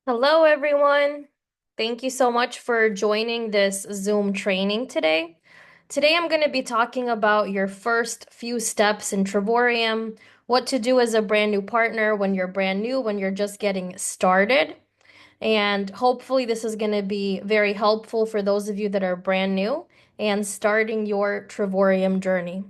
Hello, everyone. Thank you so much for joining this Zoom training today. Today, I'm going to be talking about your first few steps in Travorium, what to do as a brand new partner when you're brand new, when you're just getting started. And hopefully, this is going to be very helpful for those of you that are brand new and starting your Travorium journey.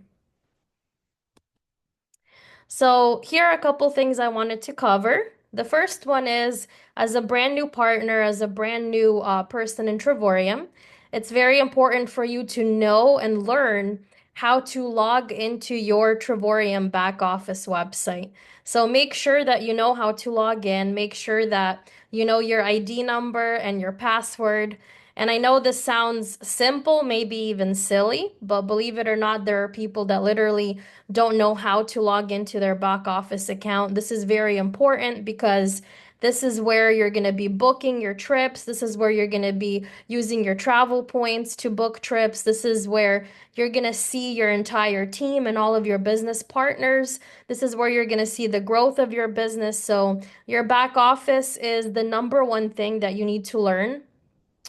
So, here are a couple things I wanted to cover. The first one is as a brand new partner, as a brand new person in Travorium, it's very important for you to know and learn how to log into your Travorium back office website. So, make sure that you know how to log in, make sure that you know your ID number and your password. And I know this sounds simple, maybe even silly, but believe it or not, there are people that literally don't know how to log into their back office account. This is very important because this is where you're going to be booking your trips. This is where you're going to be using your travel points to book trips. This is where you're going to see your entire team and all of your business partners. This is where you're going to see the growth of your business. So, your back office is the number one thing that you need to learn.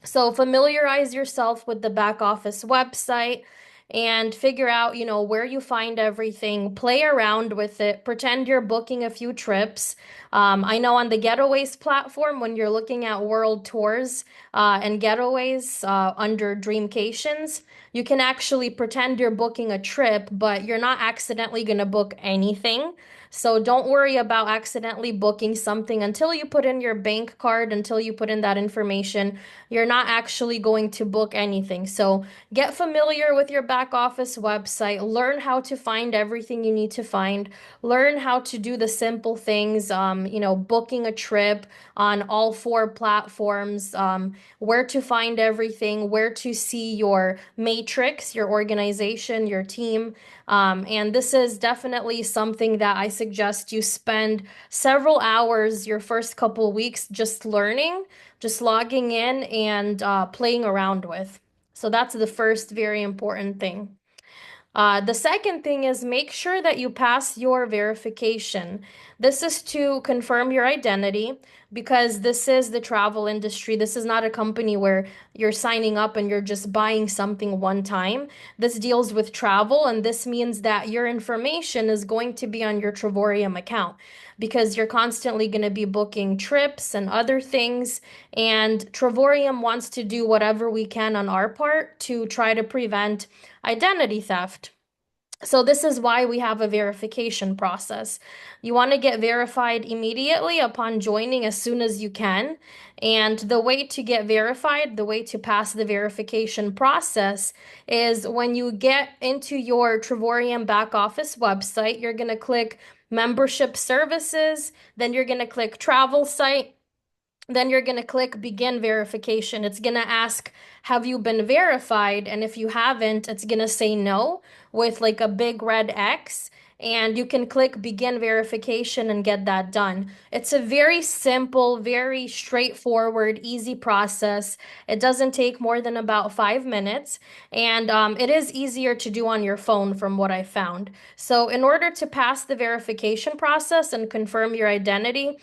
So familiarize yourself with the back office website and figure out, where you find everything. Play around with it. Pretend you're booking a few trips. I know on the Getaways platform, when you're looking at world tours and getaways under Dreamcations, you can actually pretend you're booking a trip, but you're not accidentally going to book anything. So don't worry about accidentally booking something until you put in your bank card, until you put in that information. You're not actually going to book anything. So get familiar with your back office website, learn how to find everything you need to find, learn how to do the simple things, booking a trip on all four platforms, where to find everything, where to see your matrix, your organization, your team. And this is definitely something that I suggest you spend several hours your first couple weeks just learning, just logging in and playing around with. So that's the first very important thing. The second thing is make sure that you pass your verification. This is to confirm your identity because this is the travel industry. This is not a company where you're signing up and you're just buying something one time. This deals with travel, and this means that your information is going to be on your Travorium account because you're constantly going to be booking trips and other things. And Travorium wants to do whatever we can on our part to try to prevent identity theft. So this is why we have a verification process. You want to get verified immediately upon joining as soon as you can. And the way to get verified, the way to pass the verification process is when you get into your Travorium back office website, you're going to click membership services, then you're going to click travel site, then you're going to click begin verification. It's going to ask, have you been verified? And if you haven't, it's going to say no with like a big red X. And you can click begin verification and get that done. It's a very simple, very straightforward, easy process. It doesn't take more than about 5 minutes. And it is easier to do on your phone from what I found. So, in order to pass the verification process and confirm your identity,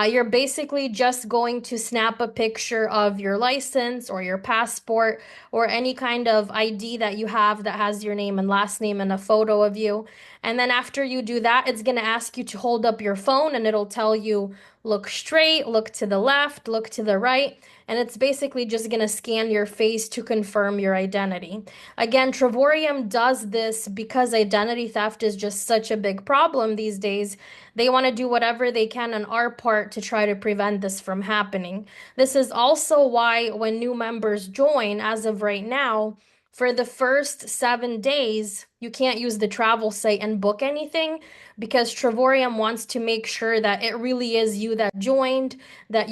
you're basically just going to snap a picture of your license or your passport or any kind of ID that you have that has your name and last name and a photo of you. And then after you do that, it's going to ask you to hold up your phone and it'll tell you look straight, look to the left, look to the right. And it's basically just going to scan your face to confirm your identity. Again, Travorium does this because identity theft is just such a big problem these days. They want to do whatever they can on our part to try to prevent this from happening. This is also why when new members join, as of right now, for the first 7 days, you can't use the travel site and book anything because Travorium wants to make sure that it really is you that you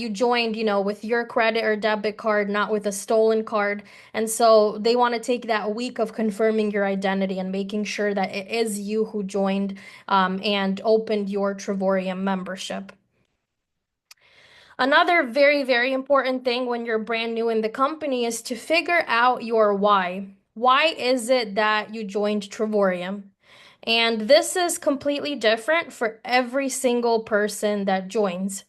joined, with your credit or debit card, not with a stolen card. And so they want to take that week of confirming your identity and making sure that it is you who joined and opened your Travorium membership. Another very, very important thing when you're brand new in the company is to figure out your why. Why is it that you joined Travorium? And this is completely different for every single person that joins.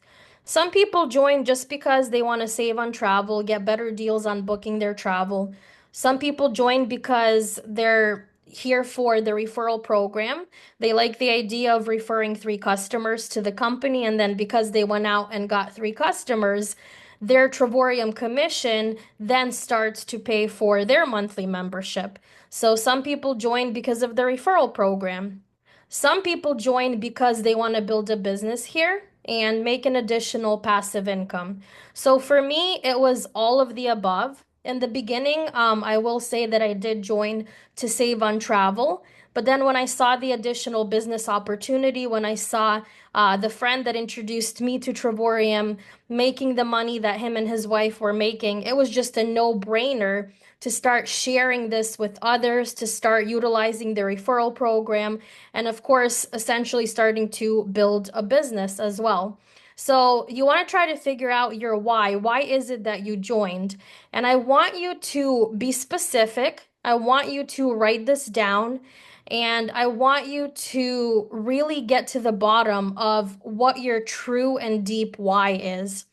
Some people join just because they want to save on travel, get better deals on booking their travel. Some people join because they're here for the referral program. They like the idea of referring three customers to the company, and then because they went out and got three customers, their Travorium commission then starts to pay for their monthly membership. So some people join because of the referral program. Some people join because they want to build a business here and make an additional passive income. So for me, it was all of the above. In the beginning, I will say that I did join to save on travel. But then when I saw the additional business opportunity, when I saw the friend that introduced me to Travorium making the money that him and his wife were making, it was just a no-brainer to start sharing this with others, to start utilizing the referral program, and of course, essentially starting to build a business as well. So you want to try to figure out your why. Why is it that you joined? And I want you to be specific. I want you to write this down. And I want you to really get to the bottom of what your true and deep why is.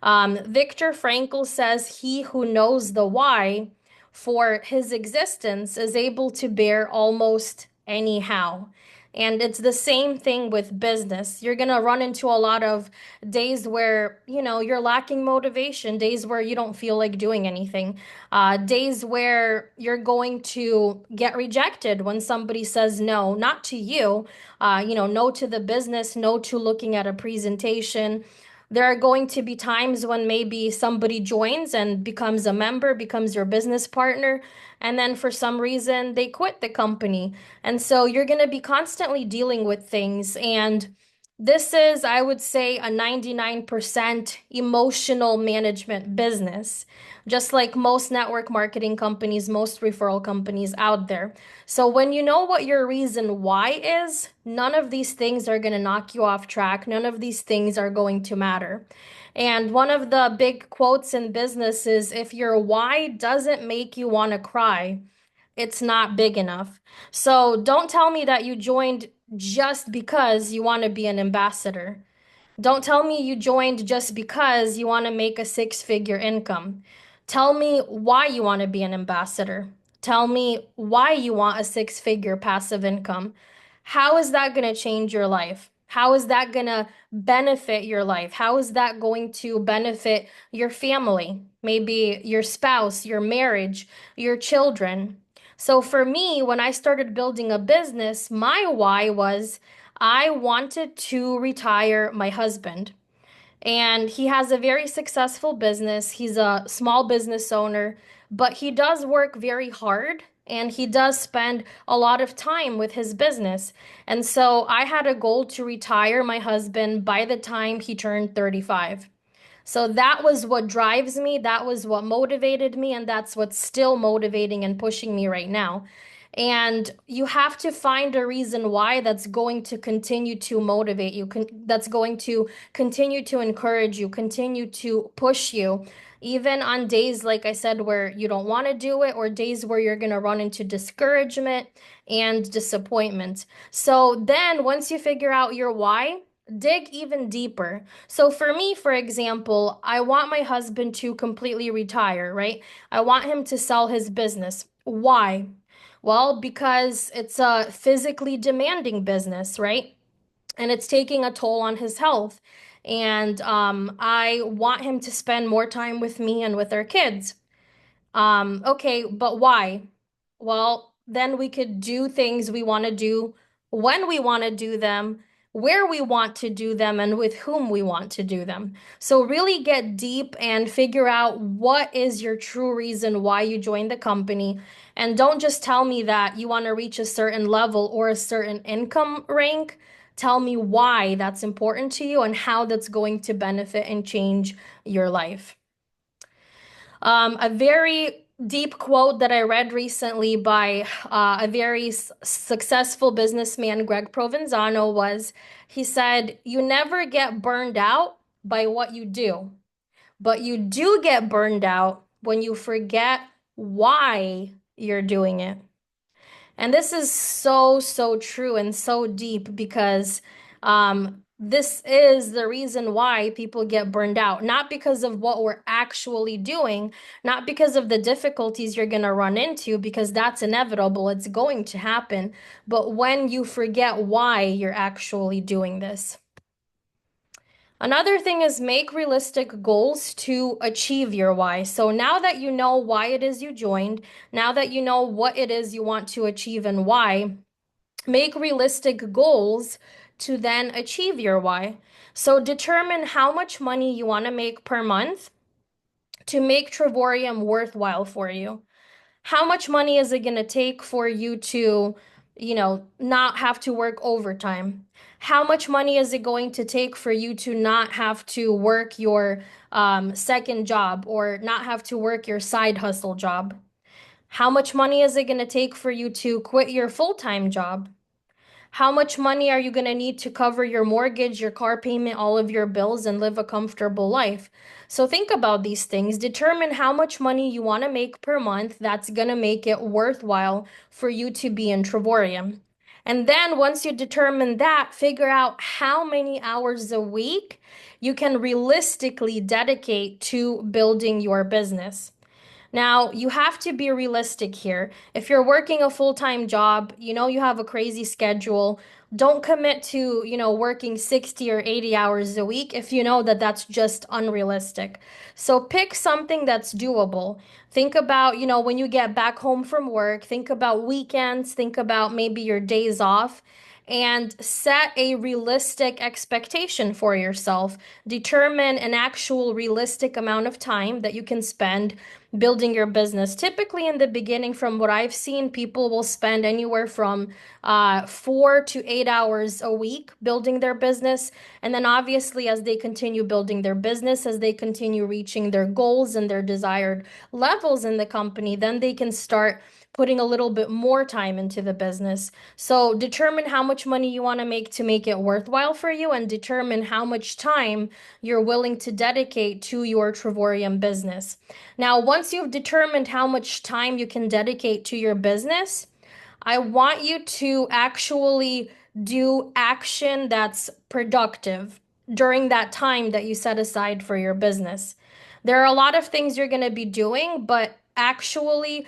Viktor Frankl says, "He who knows the why for his existence is able to bear almost anyhow." And it's the same thing with business. You're going to run into a lot of days where, you're lacking motivation, days where you don't feel like doing anything, days where you're going to get rejected when somebody says no, not to you, no to the business, no to looking at a presentation. There are going to be times when maybe somebody joins and becomes a member, becomes your business partner, and then for some reason they quit the company. And so you're going to be constantly dealing with things. And this is, I would say, a 99% emotional management business, just like most network marketing companies, most referral companies out there. So when you know what your reason why is, none of these things are going to knock you off track. None of these things are going to matter. And one of the big quotes in business is, if your why doesn't make you want to cry, it's not big enough. So don't tell me that you joined just because you want to be an ambassador. Don't tell me you joined just because you want to make a six-figure income. Tell me why you want to be an ambassador. Tell me why you want a six-figure passive income. How is that going to change your life? How is that going to benefit your life? How is that going to benefit your family? Maybe your spouse, your marriage, your children. So for me, when I started building a business, my why was I wanted to retire my husband. And he has a very successful business. He's a small business owner, but he does work very hard and he does spend a lot of time with his business. And so I had a goal to retire my husband by the time he turned 35. So that was what drives me, that was what motivated me, and that's what's still motivating and pushing me right now. And you have to find a reason why that's going to continue to motivate you, that's going to continue to encourage you, continue to push you, even on days, like I said, where you don't want to do it, or days where you're going to run into discouragement and disappointment. So then once you figure out your why, dig even deeper. So for me, for example, I want my husband to completely retire, right? I want him to sell his business. Why? Well, because it's a physically demanding business, right? And it's taking a toll on his health. And I want him to spend more time with me and with our kids. Okay, but why? Well, then we could do things we want to do when we want to do them, where we want to do them, and with whom we want to do them. So really get deep and figure out what is your true reason why you joined the company. And don't just tell me that you want to reach a certain level or a certain income rank. Tell me why that's important to you and how that's going to benefit and change your life. A very deep quote that I read recently by a very successful businessman, Greg Provenzano, was he said, "You never get burned out by what you do, but you do get burned out when you forget why you're doing it." And this is so, so true and so deep because this is the reason why people get burned out, not because of what we're actually doing, not because of the difficulties you're going to run into, because that's inevitable, it's going to happen, but when you forget why you're actually doing this. Another thing is make realistic goals to achieve your why. So now that you know why it is you joined, now that you know what it is you want to achieve and why, make realistic goals to then achieve your why. So determine how much money you want to make per month to make Travorium worthwhile for you. How much money is it going to take for you to, not have to work overtime? How much money is it going to take for you to not have to work your second job or not have to work your side hustle job? How much money is it going to take for you to quit your full-time job? How much money are you going to need to cover your mortgage, your car payment, all of your bills, and live a comfortable life? So think about these things. Determine how much money you want to make per month that's going to make it worthwhile for you to be in Travorium. And then once you determine that, figure out how many hours a week you can realistically dedicate to building your business. Now, you have to be realistic here. If you're working a full-time job, you know you have a crazy schedule. Don't commit to, working 60 or 80 hours a week if you know that that's just unrealistic. So pick something that's doable. Think about, when you get back home from work, think about weekends, think about maybe your days off, and set a realistic expectation for yourself. Determine an actual realistic amount of time that you can spend building your business. Typically, in the beginning, from what I've seen, people will spend anywhere from 4 to 8 hours a week building their business. And then, obviously, as they continue building their business, as they continue reaching their goals and their desired levels in the company, then they can start putting a little bit more time into the business. So determine how much money you want to make it worthwhile for you, and determine how much time you're willing to dedicate to your Travorium business. Now, once you've determined how much time you can dedicate to your business, I want you to actually do action that's productive during that time that you set aside for your business. There are a lot of things you're going to be doing, but actually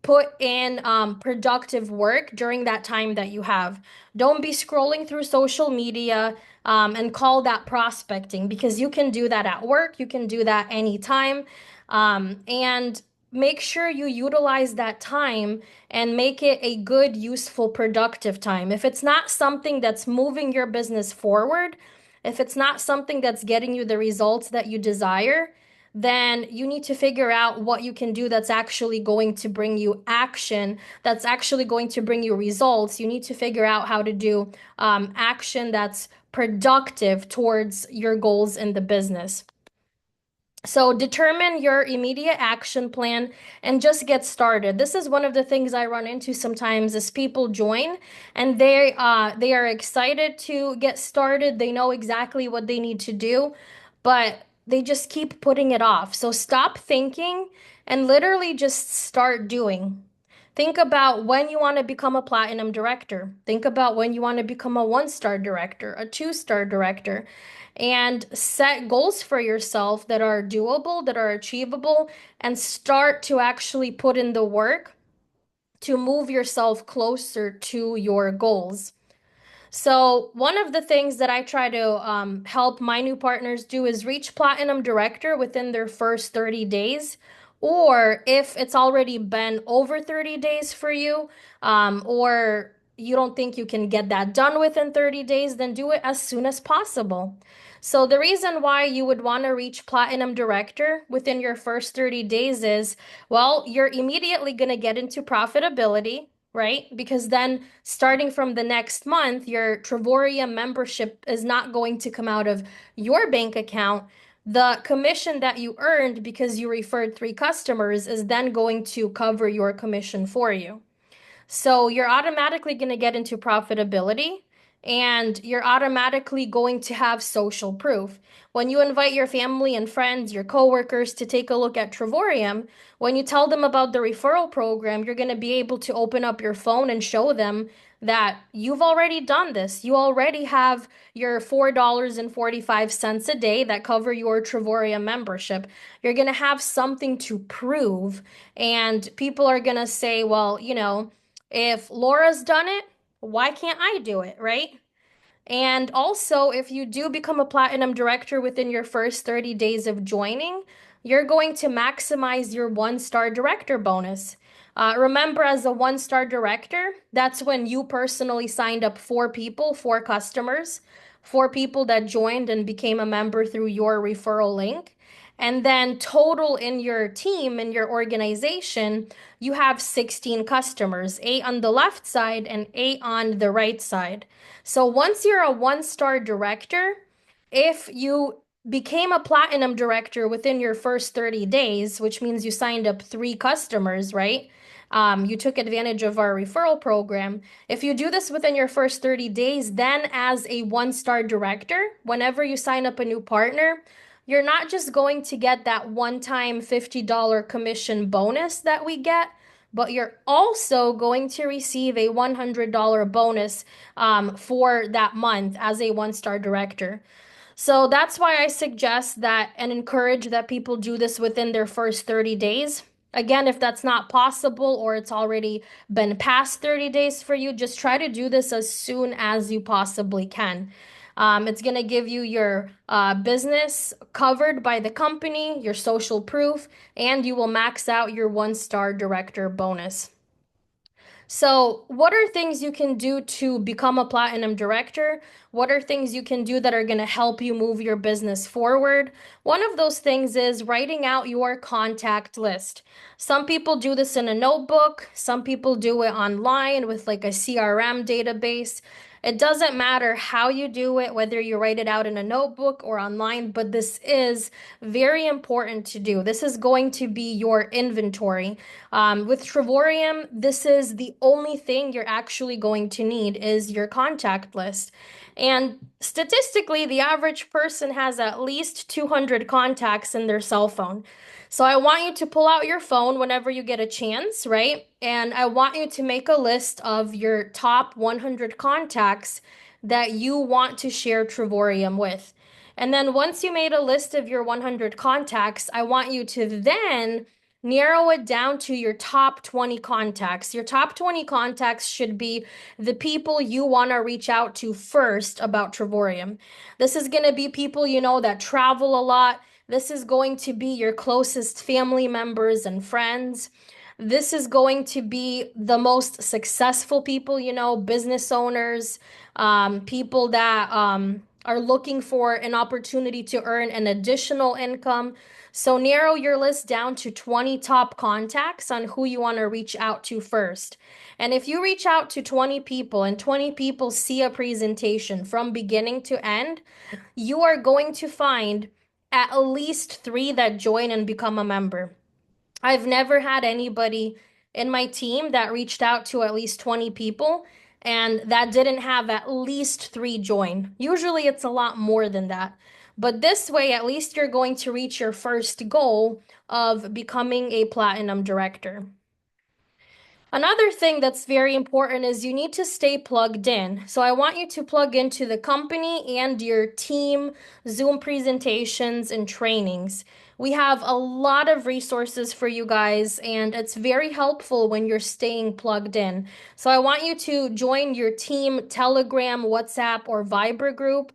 put in productive work during that time that you have. Don't be scrolling through social media and call that prospecting, because you can do that at work, you can do that anytime. And make sure you utilize that time and make it a good, useful, productive time. If it's not something that's moving your business forward, if it's not something that's getting you the results that you desire, then you need to figure out what you can do that's actually going to bring you action, that's actually going to bring you results. You need to figure out how to do action that's productive towards your goals in the business. So determine your immediate action plan and just get started. This is one of the things I run into sometimes as people join and they are excited to get started. They know exactly what they need to do, but they just keep putting it off. So stop thinking and literally just start doing. Think about when you want to become a platinum director. Think about when you want to become a one-star director, a two-star director, and set goals for yourself that are doable, that are achievable, and start to actually put in the work to move yourself closer to your goals. So, one of the things that I try to help my new partners do is reach Platinum Director within their first 30 days. Or if it's already been over 30 days for you, or you don't think you can get that done within 30 days, then do it as soon as possible. So, the reason why you would want to reach Platinum Director within your first 30 days is, well, you're immediately going to get into profitability, right? Because then starting from the next month, your Travorium membership is not going to come out of your bank account. The commission that you earned because you referred 3 customers is then going to cover your commission for you. So you're automatically going to get into profitability and you're automatically going to have social proof. When you invite your family and friends, your coworkers to take a look at Travorium, when you tell them about the referral program, you're going to be able to open up your phone and show them that you've already done this. You already have your $4.45 a day that cover your Travorium membership. You're going to have something to prove. And people are going to say, well, if Laura's done it, why can't I do it, right? And also, if you do become a platinum director within your first 30 days of joining, you're going to maximize your one-star director bonus. Remember, as a one-star director, that's when you personally signed up four people, four customers, four people that joined and became a member through your referral link. And then total in your team, in your organization, you have 16 customers, eight on the left side and eight on the right side. So once you're a one-star director, if you became a platinum director within your first 30 days, which means you signed up three customers, right? You took advantage of our referral program. If you do this within your first 30 days, then as a one-star director, whenever you sign up a new partner, you're not just going to get that one-time $50 commission bonus that we get, but you're also going to receive a $100 bonus for that month as a one-star director. So that's why I suggest that and encourage that people do this within their first 30 days. Again, if that's not possible or it's already been past 30 days for you, just try to do this as soon as you possibly can. It's going to give you your business covered by the company, your social proof, and you will max out your one-star director bonus. So, what are things you can do to become a platinum director? What are things you can do that are going to help you move your business forward? One of those things is writing out your contact list. Some people do this in a notebook, some people do it online with like a CRM database. It doesn't matter how you do it, whether you write it out in a notebook or online, but this is very important to do. This is going to be your inventory. With Travorium, this is the only thing you're actually going to need is your contact list. And statistically, the average person has at least 200 contacts in their cell phone. So I want you to pull out your phone whenever you get a chance, right? And I want you to make a list of your top 100 contacts that you want to share Travorium with. And then once you made a list of your 100 contacts, I want you to then narrow it down to your top 20 contacts. Your top 20 contacts should be the people you want to reach out to first about Travorium. This is going to be people you know that travel a lot. This is going to be your closest family members and friends. This is going to be the most successful people, business owners, people that are looking for an opportunity to earn an additional income. So narrow your list down to 20 top contacts on who you want to reach out to first. And if you reach out to 20 people and 20 people see a presentation from beginning to end, you are going to find at least three that join and become a member. I've never had anybody in my team that reached out to at least 20 people and that didn't have at least three join. Usually it's a lot more than that. But this way, at least you're going to reach your first goal of becoming a platinum director. Another thing that's very important is you need to stay plugged in. So I want you to plug into the company and your team Zoom presentations and trainings. We have a lot of resources for you guys, and it's very helpful when you're staying plugged in. So I want you to join your team Telegram, WhatsApp, or Viber group.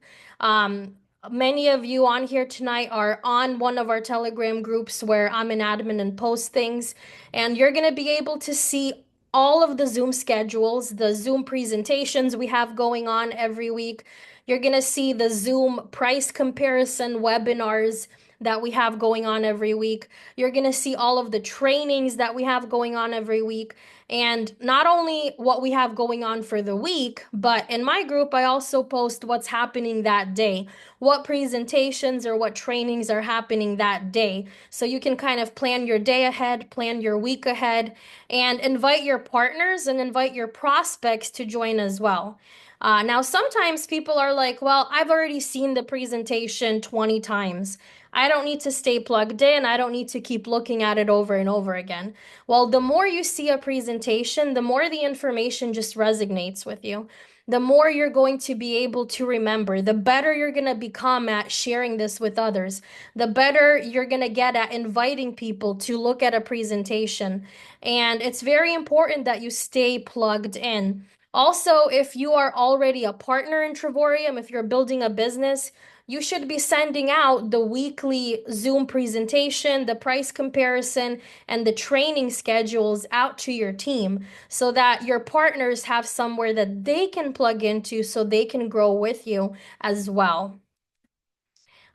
Many of you on here tonight are on one of our Telegram groups where I'm an admin and post things, and you're going to be able to see all of the Zoom schedules, the Zoom presentations we have going on every week. You're going to see the Zoom price comparison webinars that we have going on every week. You're going to see all of the trainings that we have going on every week. And not only what we have going on for the week, but in my group, I also post what's happening that day, what presentations or what trainings are happening that day. So you can kind of plan your day ahead, plan your week ahead, and invite your partners and invite your prospects to join as well. Now, sometimes people are like, well, I've already seen the presentation 20 times. I don't need to stay plugged in. I don't need to keep looking at it over and over again. Well, the more you see a presentation, the more the information just resonates with you. The more you're going to be able to remember, the better you're going to become at sharing this with others, the better you're going to get at inviting people to look at a presentation. And it's very important that you stay plugged in. Also, if you are already a partner in Travorium, if you're building a business, you should be sending out the weekly Zoom presentation, the price comparison, and the training schedules out to your team so that your partners have somewhere that they can plug into so they can grow with you as well.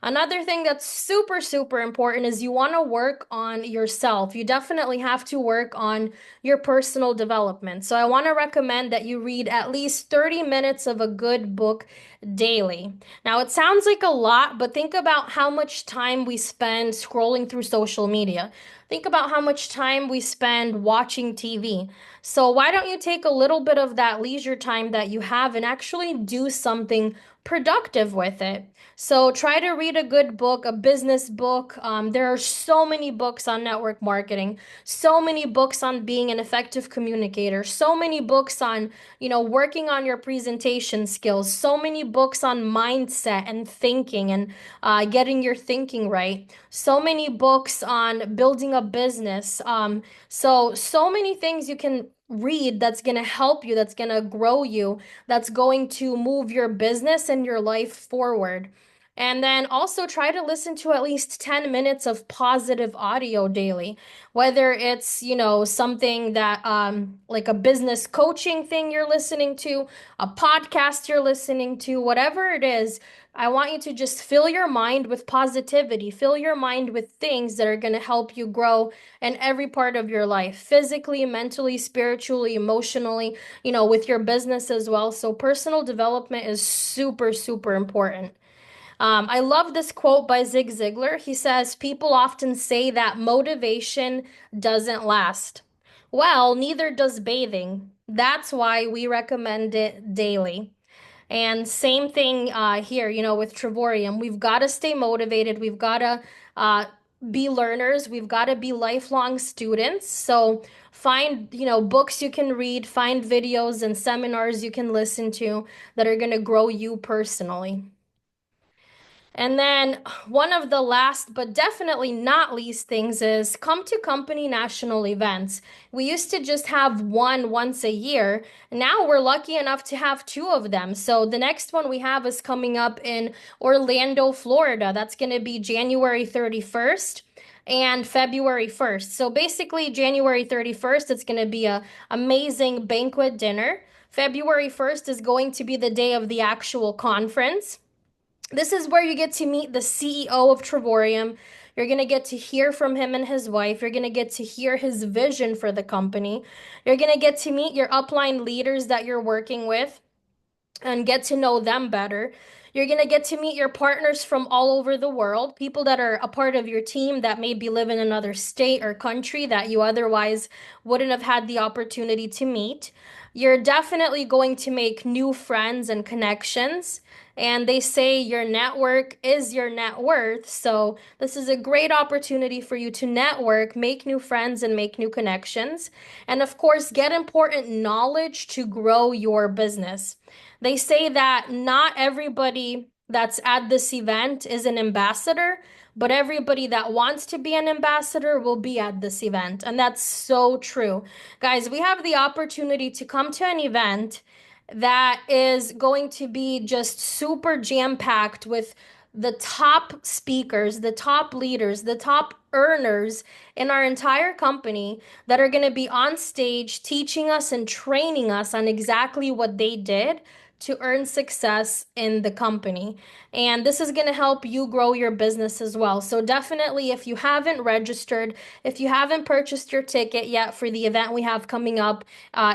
Another thing that's super, super important is you want to work on yourself. You definitely have to work on your personal development. So I want to recommend that you read at least 30 minutes of a good book daily. Now, it sounds like a lot, but think about how much time we spend scrolling through social media. Think about how much time we spend watching TV. So why don't you take a little bit of that leisure time that you have and actually do something productive with it? So try to read a good book, a business book. There are so many books on network marketing, so many books on being an effective communicator, so many books on, working on your presentation skills, so many books on mindset and thinking and getting your thinking right, so many books on building a business. So many things you can read that's going to help you, that's going to grow you, that's going to move your business and your life forward. And then also try to listen to at least 10 minutes of positive audio daily, whether it's, something that, like a business coaching thing you're listening to, a podcast you're listening to, whatever it is. I want you to just fill your mind with positivity, fill your mind with things that are going to help you grow in every part of your life, physically, mentally, spiritually, emotionally, with your business as well. So personal development is super, super important. I love this quote by Zig Ziglar. He says, people often say that motivation doesn't last. Well, neither does bathing. That's why we recommend it daily. And same thing here, with Travorium. We've got to stay motivated. We've got to uh, be learners. We've got to be lifelong students. So find, books you can read, find videos and seminars you can listen to that are going to grow you personally. And then one of the last, but definitely not least things is come to company national events. We used to just have one once a year. Now we're lucky enough to have two of them. So the next one we have is coming up in Orlando, Florida. That's going to be January 31st and February 1st. So basically January 31st, it's going to be a amazing banquet dinner. February 1st is going to be the day of the actual conference. This is where you get to meet the CEO of Travorium. You're going to get to hear from him and his wife. You're going to get to hear his vision for the company. You're going to get to meet your upline leaders that you're working with and get to know them better. You're going to get to meet your partners from all over the world, people that are a part of your team that maybe live in another state or country that you otherwise wouldn't have had the opportunity to meet. You're definitely going to make new friends and connections. And they say your network is your net worth. So, this is a great opportunity for you to network, make new friends, and make new connections. And of course, get important knowledge to grow your business. They say that not everybody that's at this event is an ambassador, but everybody that wants to be an ambassador will be at this event. And that's so true. Guys, we have the opportunity to come to an event that is going to be just super jam-packed with the top speakers, the top leaders, the top earners in our entire company that are going to be on stage teaching us and training us on exactly what they did to earn success in the company. And this is going to help you grow your business as well. So definitely, if you haven't registered, if you haven't purchased your ticket yet for the event we have coming up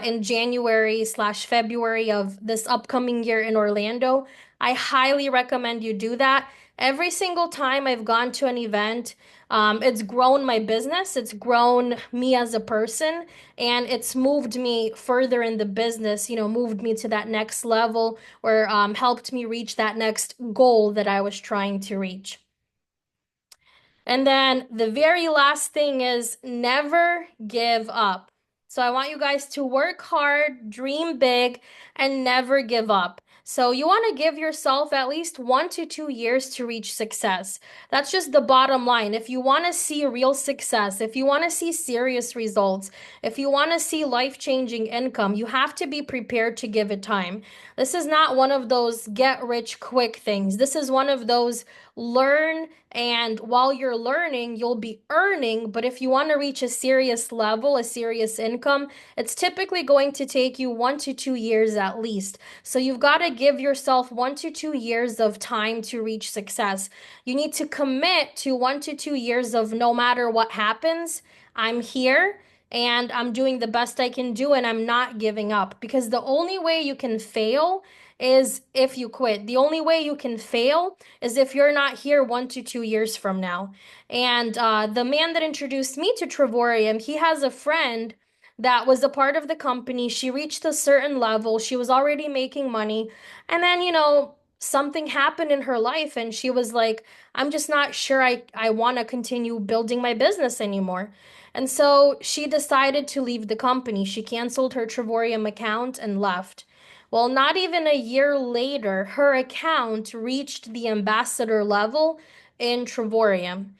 in January/February of this upcoming year in Orlando, I highly recommend you do that. Every single time I've gone to an event, it's grown my business, it's grown me as a person, and it's moved me further in the business, moved me to that next level or helped me reach that next goal that I was trying to reach. And then the very last thing is never give up. So I want you guys to work hard, dream big, and never give up. So you want to give yourself at least 1 to 2 years to reach success. That's just the bottom line. If you want to see real success, if you want to see serious results, if you want to see life-changing income, you have to be prepared to give it time. This is not one of those get rich quick things. This is one of those learn, and while you're learning, you'll be earning. But if you want to reach a serious level, a serious income, it's typically going to take you 1 to 2 years at least. So you've got to give yourself 1 to 2 years of time to reach success. You need to commit to 1 to 2 years of no matter what happens, I'm here and I'm doing the best I can do and I'm not giving up. Because the only way you can fail is if you quit. The only way you can fail is if you're not here 1 to 2 years from now. And the man that introduced me to Travorium, he has a friend that was a part of the company. She reached a certain level, she was already making money. And then, something happened in her life, and she was like, I'm just not sure I want to continue building my business anymore. And so she decided to leave the company. She canceled her Travorium account and left. Well, not even a year later, her account reached the ambassador level in Travorium.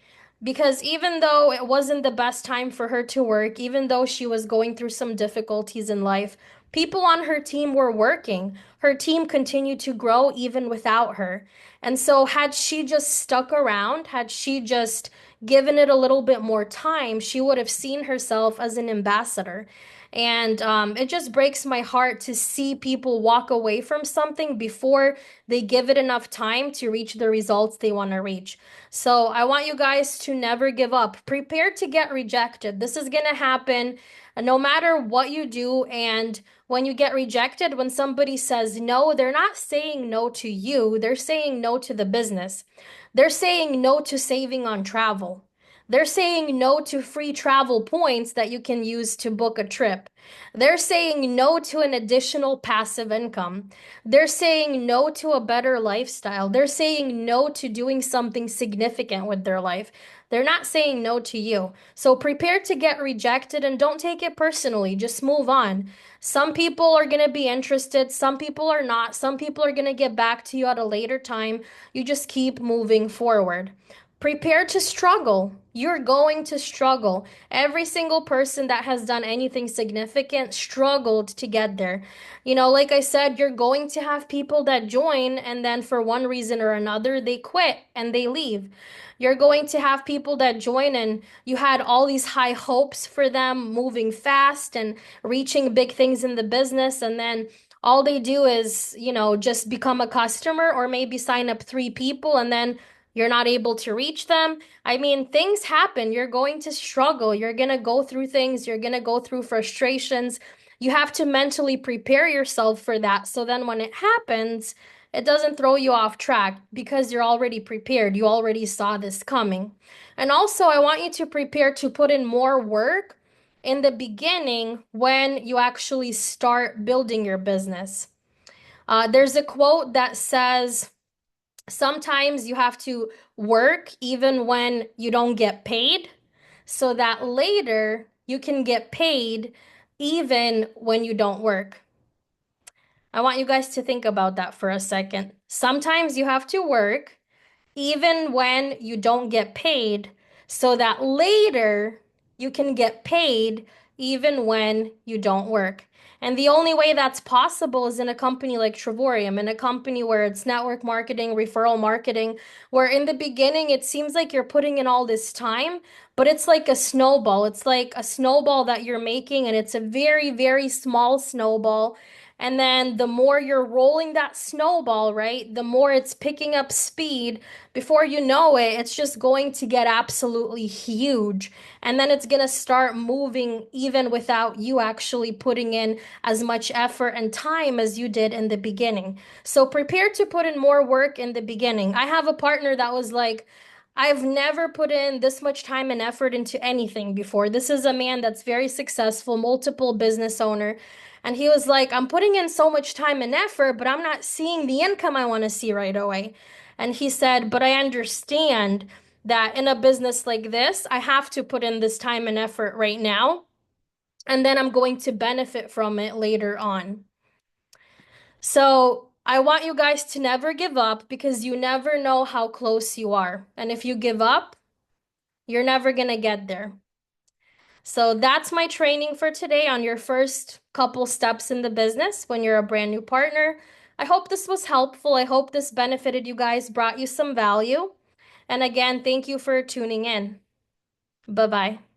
Because even though it wasn't the best time for her to work, even though she was going through some difficulties in life, people on her team were working. Her team continued to grow even without her. And so, had she just stuck around, had she just given it a little bit more time, she would have seen herself as an ambassador. And it just breaks my heart to see people walk away from something before they give it enough time to reach the results they want to reach. So I want you guys to never give up. Prepare to get rejected. This is going to happen no matter what you do. And when you get rejected, when somebody says no, they're not saying no to you, they're saying no to the business. They're saying no to saving on travel. They're saying no to free travel points that you can use to book a trip. They're saying no to an additional passive income. They're saying no to a better lifestyle. They're saying no to doing something significant with their life. They're not saying no to you. So prepare to get rejected and don't take it personally. Just move on. Some people are going to be interested, some people are not. Some people are going to get back to you at a later time. You just keep moving forward. Prepare to struggle. You're going to struggle. Every single person that has done anything significant struggled to get there. Like I said, you're going to have people that join and then for one reason or another, they quit and they leave. You're going to have people that join and you had all these high hopes for them moving fast and reaching big things in the business. And then all they do is, just become a customer or maybe sign up 3 people and then you're not able to reach them. I mean, things happen. You're going to struggle. You're going to go through things. You're going to go through frustrations. You have to mentally prepare yourself for that. So then when it happens, it doesn't throw you off track because you're already prepared. You already saw this coming. And also, I want you to prepare to put in more work in the beginning when you actually start building your business. There's a quote that says, sometimes you have to work even when you don't get paid, so that later you can get paid even when you don't work. I want you guys to think about that for a second. Sometimes you have to work even when you don't get paid, so that later you can get paid even when you don't work. And the only way that's possible is in a company like Travorium, in a company where it's network marketing, referral marketing, where in the beginning it seems like you're putting in all this time, but it's like a snowball. It's like a snowball that you're making, and it's a very, very small snowball. And then the more you're rolling that snowball, right, the more it's picking up speed. Before you know it, it's just going to get absolutely huge. And then it's going to start moving even without you actually putting in as much effort and time as you did in the beginning. So prepare to put in more work in the beginning. I have a partner that was like, I've never put in this much time and effort into anything before. This is a man that's very successful, multiple business owner. And he was like, I'm putting in so much time and effort, but I'm not seeing the income I want to see right away. And he said, but I understand that in a business like this, I have to put in this time and effort right now, and then I'm going to benefit from it later on. So I want you guys to never give up because you never know how close you are. And if you give up, you're never going to get there. So that's my training for today on your first couple steps in the business when you're a brand new partner. I hope this was helpful. I hope this benefited you guys, brought you some value. And again, thank you for tuning in. Bye bye.